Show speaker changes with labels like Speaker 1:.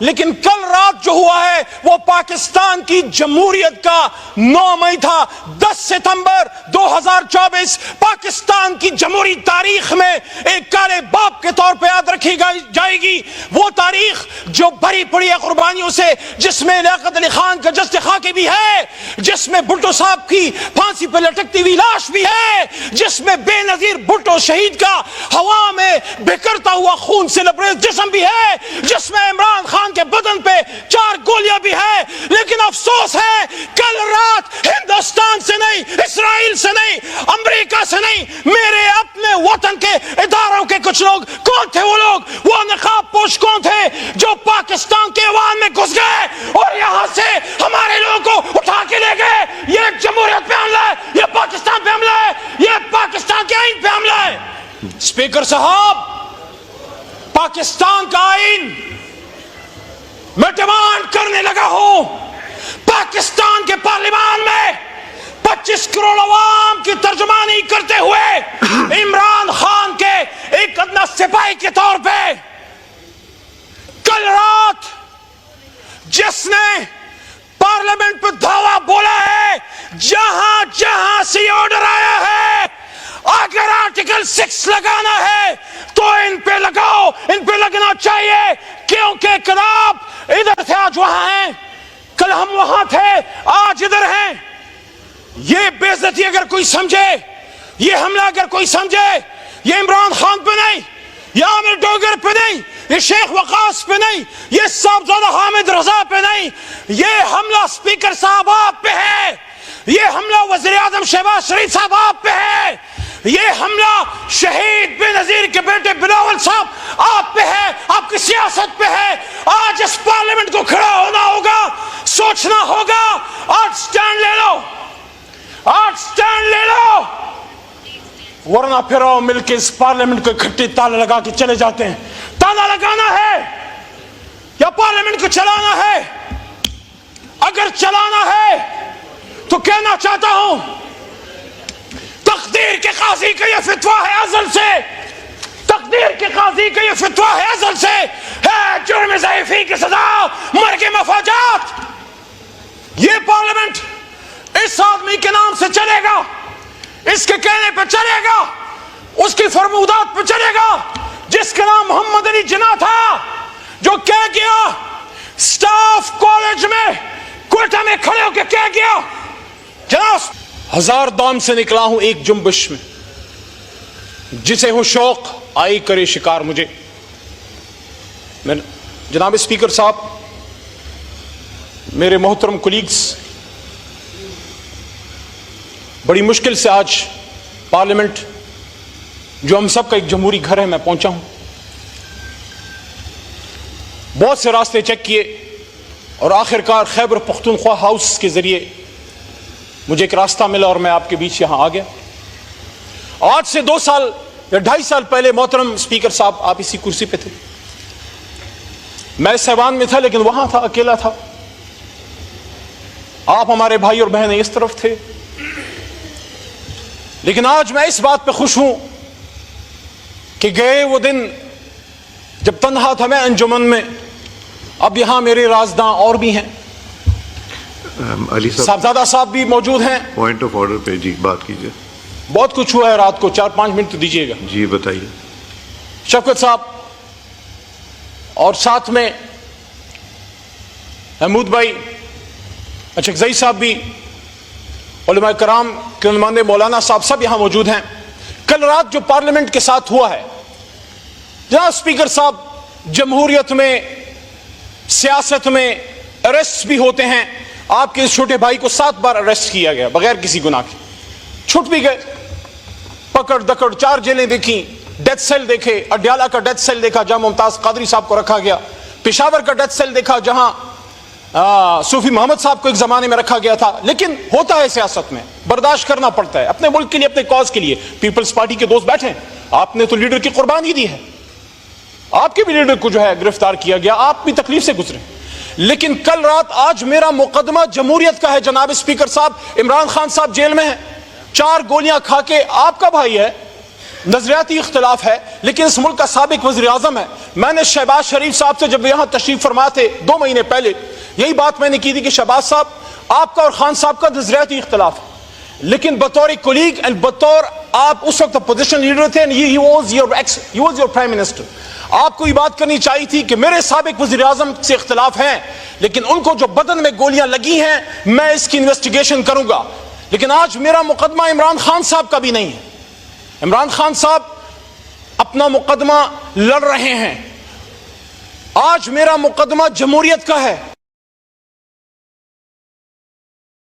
Speaker 1: لیکن کل رات جو ہوا ہے وہ پاکستان کی جمہوریت کا 9 مئی تھا. 10 ستمبر 2024 پاکستان کی جمہوری تاریخ میں ایک کالے باپ کے طور پہ یاد رکھی جائے گی. وہ تاریخ جو بھری پڑی ہے قربانیوں سے, جس میں لیاقت علی خان کا جسد خاکی بھی ہے, جس میں بھٹو صاحب کی پھانسی پہ لٹکتی ہوئی لاش بھی ہے, جس میں بے نظیر بھٹو شہید کا ہوا میں بکھرتا ہوا خون سے لبریز جسم بھی ہے, جس میں عمران خان کے بدن پہ 4 گولیاں بھی ہے. لیکن افسوس ہے کل رات ہندوستان سے نہیں, اسرائیل سے نہیں, امریکہ سے نہیں, میرے اپنے وطن کے اداروں کے کچھ لوگ. کون تھے وہ لوگ؟ وہ نقاب پوش کون تھے جو پاکستان کے ایوان میں گھس گئے اور یہاں سے ہمارے لوگوں کو اٹھا کے لے گئے؟ یہ جمہوریت پہ حملہ ہے, یہ پاکستان پہ حملہ ہے, یہ پاکستان کے آئین پہ حملہ ہے. اسپیکر صاحب, پاکستان کا آئین میں ڈیمانڈ کرنے لگا ہوں, پاکستان کے پارلیمان میں 25 کروڑ عوام کی ترجمانی کرتے ہوئے عمران خان کے ایک ادنا سپاہی کے طور پہ کل رات جس نے پارلیمنٹ پہ دھاوا بولا ہے, جہاں جہاں سے یہ آرڈر آیا ہے, اگر آرٹیکل 6 لگانا ہے تو ان پہ لگاؤ, ان پہ لگنا چاہیے, کیونکہ کل آپ ادھر تھے آج وہاں ہیں, کل ہم وہاں تھے آج ادھر ہیں. یہ بے عزتی اگر کوئی سمجھے, یہ حملہ اگر کوئی سمجھے, یہ عمران خان پہ نہیں, یہ عامر ڈوگر پہ نہیں, یہ شیخ وقاص پہ نہیں, یہ صاحبزادہ حامد رضا پہ نہیں, یہ حملہ اسپیکر صاحب آپ پہ ہے, یہ حملہ وزیر اعظم شہباز شریف صاحب آپ پہ ہے, یہ حملہ شہید بے نظیر کے بیٹے بلاول صاحب آپ پہ ہے, آپ کی سیاست پہ ہے. آج اس پارلیمنٹ کو کھڑا ہونا ہوگا, سوچنا ہوگا, آج سٹینڈ لے لو, آج سٹینڈ لے لو, ورنہ پھر آؤ مل کے اس پارلیمنٹ کو اکٹھے تالا لگا کے چلے جاتے ہیں. تالا لگانا ہے یا پارلیمنٹ کو چلانا ہے؟ اگر چلانا ہے تو کہنا چاہتا ہوں, تقدیر کے قاضی کا یہ فتویٰ ہے ازل سے, تقدیر کے قاضی کا یہ فتویٰ ہے ازل سے, ہے جرم ضعیفی کی سزا, مرگ مفاجات. یہ پارلیمنٹ اس آدمی کے نام سے چلے گا, اس کے کہنے پہ چلے گا, اس کی فرمودات پہ چلے گا, جس کا نام محمد علی جناح تھا, جو کہہ گیا سٹاف کالج میں کوئٹہ میں کھڑے ہو کے کہہ گیا, جناب 1000 دام سے نکلا ہوں ایک جنبش میں, جسے ہوں شوق آئی کرے شکار مجھے. میں جناب اسپیکر صاحب, میرے محترم کولیگز, بڑی مشکل سے آج پارلیمنٹ جو ہم سب کا ایک جمہوری گھر ہے میں پہنچا ہوں. بہت سے راستے چیک کیے اور آخرکار خیبر پختونخوا ہاؤس کے ذریعے مجھے ایک راستہ ملا اور میں آپ کے بیچ یہاں آ گیا. آج سے 2 سال یا 2.5 سال پہلے محترم اسپیکر صاحب آپ اسی کرسی پہ تھے, میں سیوان میں تھا لیکن وہاں تھا, اکیلا تھا. آپ ہمارے بھائی اور بہنیں اس طرف تھے. لیکن آج میں اس بات پہ خوش ہوں کہ گئے وہ دن جب تنہا تھا میں انجمن میں, اب یہاں میرے رازداں اور بھی ہیں,
Speaker 2: علی
Speaker 1: صاحبزادہ صاحب بھی موجود ہیں.
Speaker 2: پوائنٹ آف آرڈر پہ جی بات کیجیے.
Speaker 1: بہت کچھ ہوا ہے رات کو, 4-5 منٹ تو دیجیے گا.
Speaker 2: جی بتائیے.
Speaker 1: شفقت صاحب اور ساتھ میں محمود بھائی, اچکزئی صاحب بھی, علماء کرام کے نمائندے مولانا صاحب سب یہاں موجود ہیں. کل رات جو پارلیمنٹ کے ساتھ ہوا ہے, جناب اسپیکر صاحب, جمہوریت میں سیاست میں اریسٹ بھی ہوتے ہیں. آپ کے اس چھوٹے بھائی کو 7 بار اریسٹ کیا گیا بغیر کسی گناہ کے, چھٹ بھی گئے. پکڑ دکڑ 4 جیلیں دیکھی, ڈیتھ سیل دیکھے, اڈیالہ کا ڈیتھ سیل دیکھا جہاں ممتاز قادری صاحب کو رکھا گیا, پشاور کا ڈیتھ سیل دیکھا جہاں صوفی محمد صاحب کو ایک زمانے میں رکھا گیا تھا. لیکن ہوتا ہے سیاست میں, برداشت کرنا پڑتا ہے اپنے ملک کے لیے, اپنے کاز کے لیے. پیپلز پارٹی کے دوست بیٹھے ہیں, آپ نے تو لیڈر کی قربانی دی ہے, آپ کے بھی لیڈر کو جو ہے گرفتار کیا گیا, آپ بھی تکلیف سے گزرے. لیکن کل رات آج میرا مقدمہ جمہوریت کا ہے. جناب اسپیکر صاحب, عمران خان صاحب جیل میں ہیں, 4 گولیاں کھا کے, آپ کا بھائی ہے, نظریاتی اختلاف ہے لیکن اس ملک کا سابق وزیر اعظم ہے. میں نے شہباز شریف صاحب سے جب یہاں تشریف فرما تھے 2 مہینے پہلے یہی بات میں نے کی تھی کہ شہباز صاحب آپ کا اور خان صاحب کا نظریاتی اختلاف ہے لیکن بطور کولیگ اینڈ بطور آپ اس وقت اپوزیشن لیڈر تھے he was your prime minister. آپ کو یہ بات کرنی چاہیے تھی کہ میرے سابق وزیر اعظم سے اختلاف ہیں لیکن ان کو جو بدن میں گولیاں لگی ہیں میں اس کی انویسٹیگیشن کروں گا. لیکن آج میرا مقدمہ عمران خان صاحب کا بھی نہیں ہے. عمران خان صاحب اپنا مقدمہ لڑ رہے ہیں. آج میرا مقدمہ جمہوریت کا ہے.